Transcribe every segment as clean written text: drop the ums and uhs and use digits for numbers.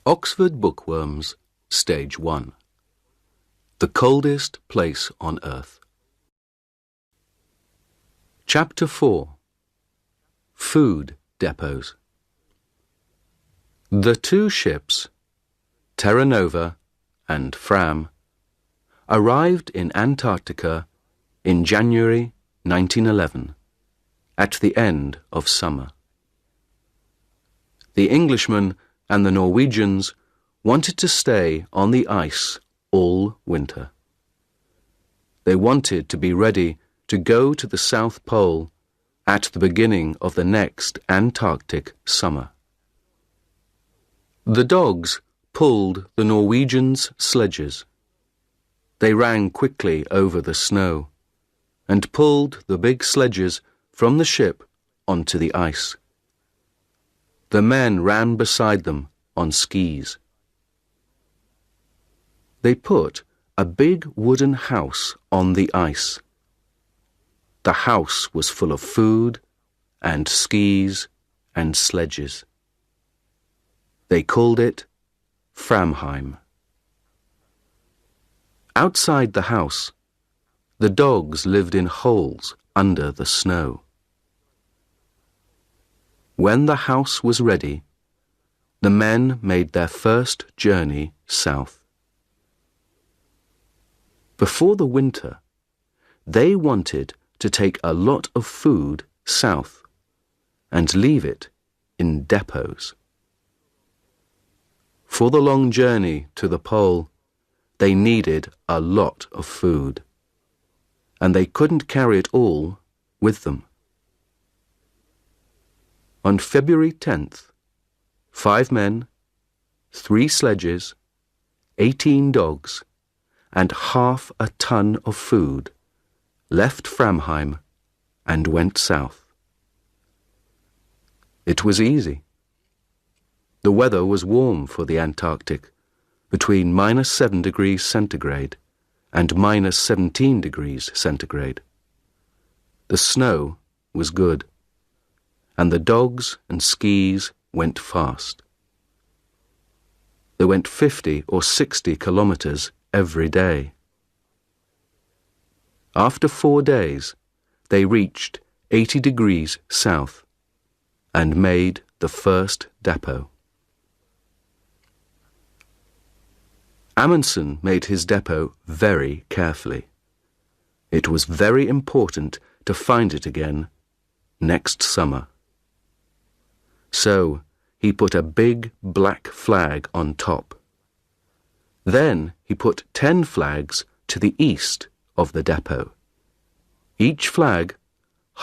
Oxford Bookworms, Stage 1. The Coldest Place on Earth. Chapter 4. Food Depots. The two ships, Terra Nova and Fram, arrived in Antarctica in January 1911, at the end of summer. The Englishmen and the Norwegians wanted to stay on the ice all winter. They wanted to be ready to go to the South Pole at the beginning of the next Antarctic summer. The dogs pulled the Norwegians' sledges. They ran quickly over the snow and pulled the big sledges from the ship onto the ice. The men ran beside them on skis. They put a big wooden house on the ice. The house was full of food and skis and sledges. They called it Framheim. Outside the house, the dogs lived in holes under the snow. When the house was ready, the men made their first journey south. Before the winter, they wanted to take a lot of food south and leave it in depots. For the long journey to the pole, they needed a lot of food, and they couldn't carry it all with them. On February 10th, 5 men, 3 sledges, 18 dogs, and half a ton of food left Framheim and went south. It was easy. The weather was warm for the Antarctic, between -7 degrees centigrade and -17 degrees centigrade. The snow was good, and the dogs and skis went fast. They went 50 or 60 kilometers every day. After 4 days, they reached 80 degrees south and made the first depot. Amundsen made his depot very carefully. It was very important to find it again next summer. So he put a big black flag on top. Then he put 10 flags to the east of the depot, each flag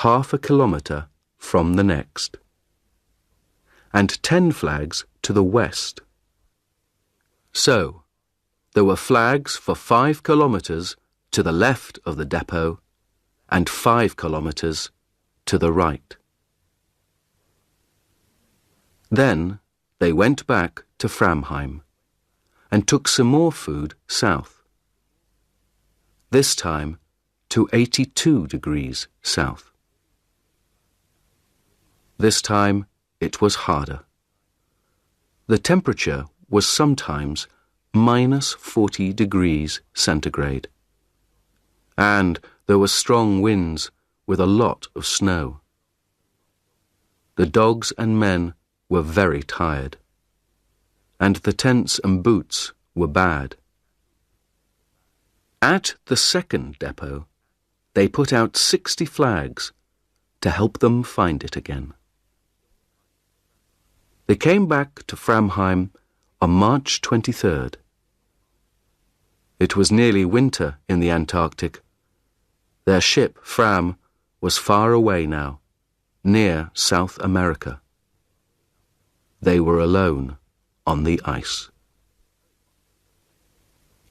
half a kilometer from the next, and 10 flags to the west. So there were flags for 5 kilometers to the left of the depot and 5 kilometers to the right. Then they went back to Framheim and took some more food south, this time to 82 degrees south. This time it was harder. The temperature was sometimes -40 degrees centigrade, and there were strong winds with a lot of snow. The dogs and men were very tired, and the tents and boots were bad. At the second depot, they put out 60 flags to help them find it again. They came back to Framheim on March 23rd. It was nearly winter in the Antarctic. Their ship, Fram, was far away now, near South America. They were alone on the ice.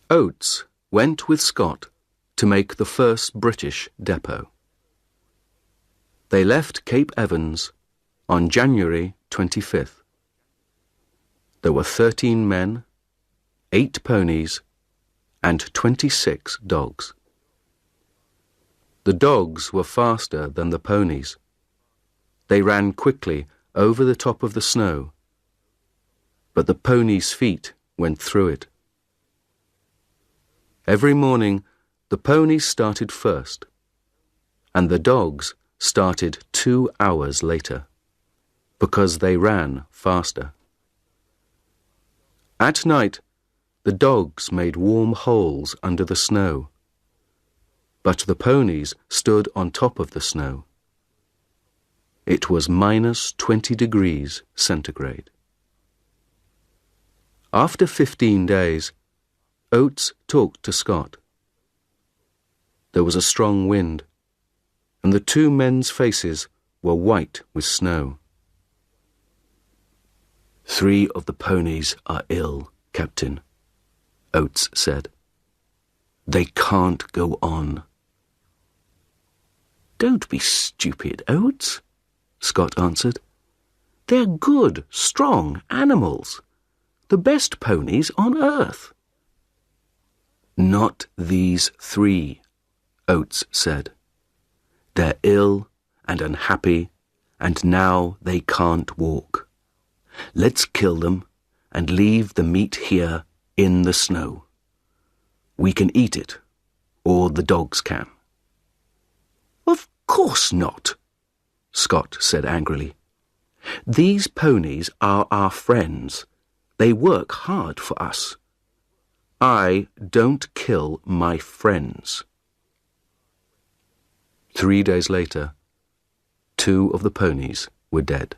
Oates went with Scott to make the first British depot. They left Cape Evans on January 25th. There were 13 men, 8 ponies, and 26 dogs. The dogs were faster than the ponies. They ran quickly over the top of the snow. but the pony's feet went through it. Every morning, the ponies started first, and the dogs started 2 hours later, because they ran faster. At night, the dogs made warm holes under the snow, but the ponies stood on top of the snow. It was -20 degrees centigrade. After 15 days, Oates talked to Scott. There was a strong wind, and the two men's faces were white with snow. "3 of the ponies are ill, Captain," Oates said. "They can't go on." "Don't be stupid, Oates," Scott answered. "They're good, strong animals. The best ponies on earth." "Not these 3, Oates said. "They're ill and unhappy, and now they can't walk. Let's kill them and leave the meat here in the snow. We can eat it, or the dogs can." "Of course not," Scott said angrily. "These ponies are our friends. They work hard for us. I don't kill my friends." 3 days later, 2 of the ponies were dead.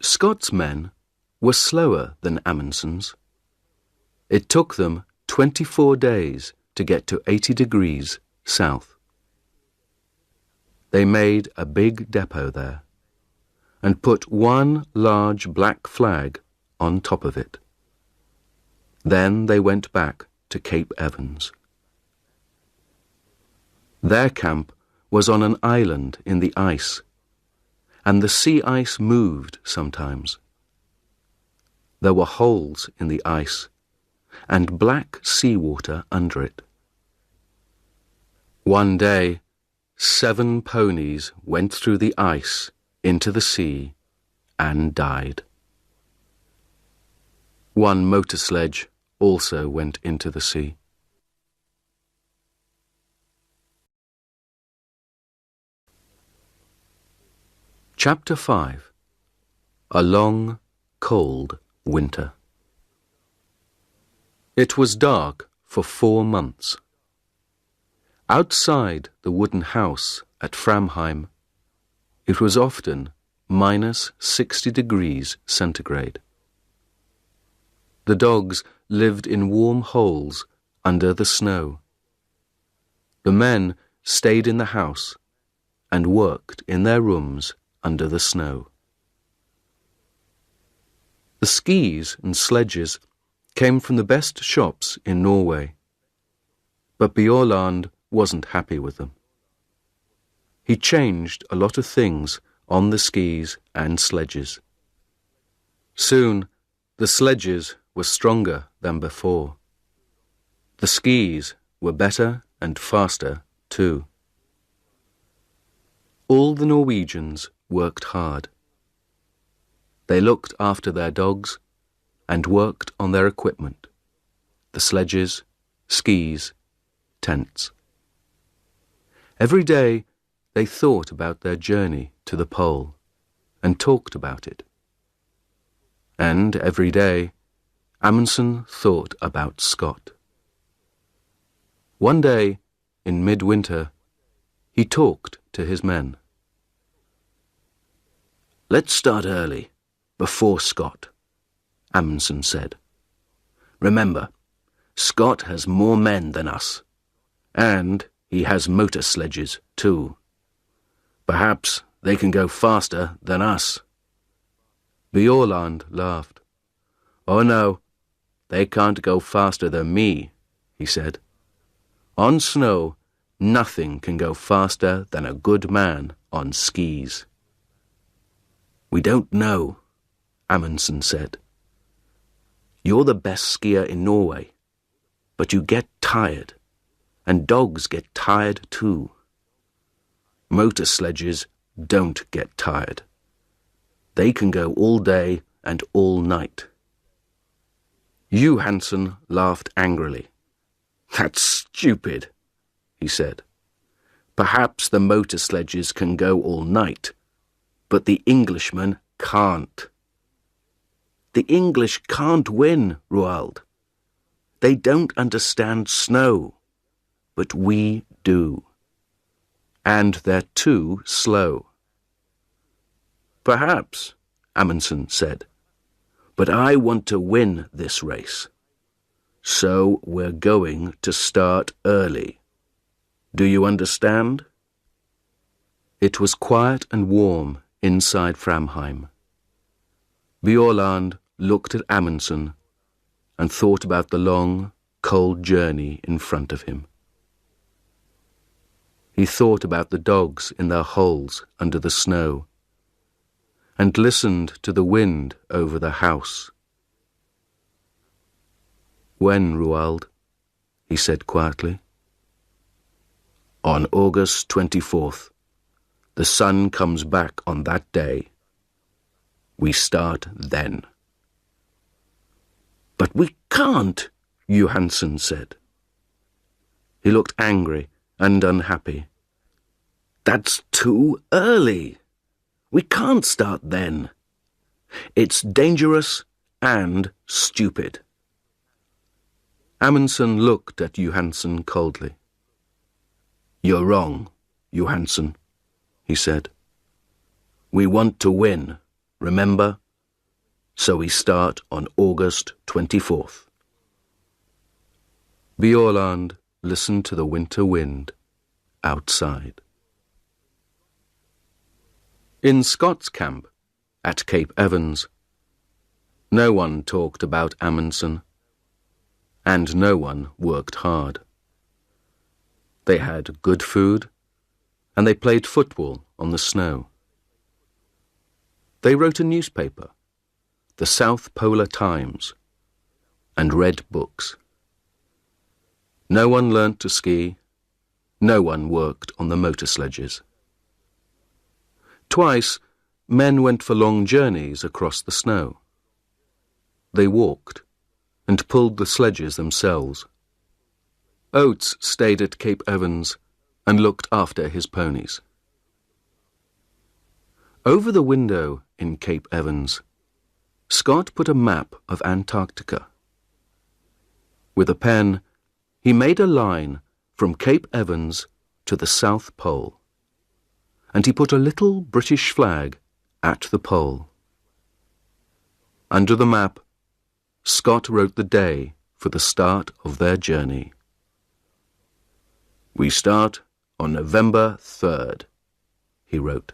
Scott's men were slower than Amundsen's. It took them 24 days to get to 80 degrees south. They made a big depot there and put one large black flag on top of it. Then they went back to Cape Evans. Their camp was on an island in the ice, and the sea ice moved sometimes. There were holes in the ice and black seawater under it. One day, 7 ponies went through the ice into the sea and died. 1 motor sledge also went into the sea. Chapter 5. A long, cold winter. It was dark for 4 months. Outside the wooden house at Framheim, it was often -60 degrees centigrade. The dogs lived in warm holes under the snow. The men stayed in the house and worked in their rooms under the snow. The skis and sledges came from the best shops in Norway, but Bjaaland wasn't happy with them. He changed a lot of things on the skis and sledges. Soon, the sledges were stronger than before. The skis were better and faster too. All the Norwegians worked hard. They looked after their dogs and worked on their equipment, the sledges, skis, tents. Every day they thought about their journey to the pole and talked about it. And every day Amundsen thought about Scott. One day, in midwinter, he talked to his men. "Let's start early, before Scott," Amundsen said. "Remember, Scott has more men than us, and he has motor sledges too. Perhaps they can go faster than us." Bjaaland laughed. "Oh no, they can't go faster than me," he said. "On snow, nothing can go faster than a good man on skis." "We don't know," Amundsen said. "You're the best skier in Norway, but you get tired, and dogs get tired too. Motor sledges don't get tired. They can go all day and all night. Johansen laughed angrily. "That's stupid," he said. "Perhaps the motor sledges can go all night, but the Englishmen can't." "The English can't win, Roald. They don't understand snow, but we do. And they're too slow." "Perhaps," Amundsen said, "but I want to win this race. So we're going to start early. Do you understand?" It was quiet and warm inside Framheim. Bjaaland looked at Amundsen and thought about the long, cold journey in front of him. He thought about the dogs in their holes under the snow and listened to the wind over the house. "When, Roald?" he said quietly. "On August 24th. The sun comes back on that day. We start then." "But we can't," Johansen said. He looked angry and unhappy. "That's too early. We can't start then. It's dangerous and stupid." Amundsen looked at Johansen coldly. "You're wrong, Johansen," he said. "We want to win, remember? So we start on August 24th. Bjaaland listened to the winter wind outside. In Scott's camp, at Cape Evans, no one talked about Amundsen, and no one worked hard. They had good food, and they played football on the snow. They wrote a newspaper, the South Polar Times, and read books. No one learnt to ski, no one worked on the motor sledges. Twice, men went for long journeys across the snow. They walked and pulled the sledges themselves. Oates stayed at Cape Evans and looked after his ponies. Over the window in Cape Evans, Scott put a map of Antarctica. With a pen, he made a line from Cape Evans to the South Pole, and he put a little British flag at the pole. Under the map, Scott wrote the day for the start of their journey. "We start on November 3rd, he wrote.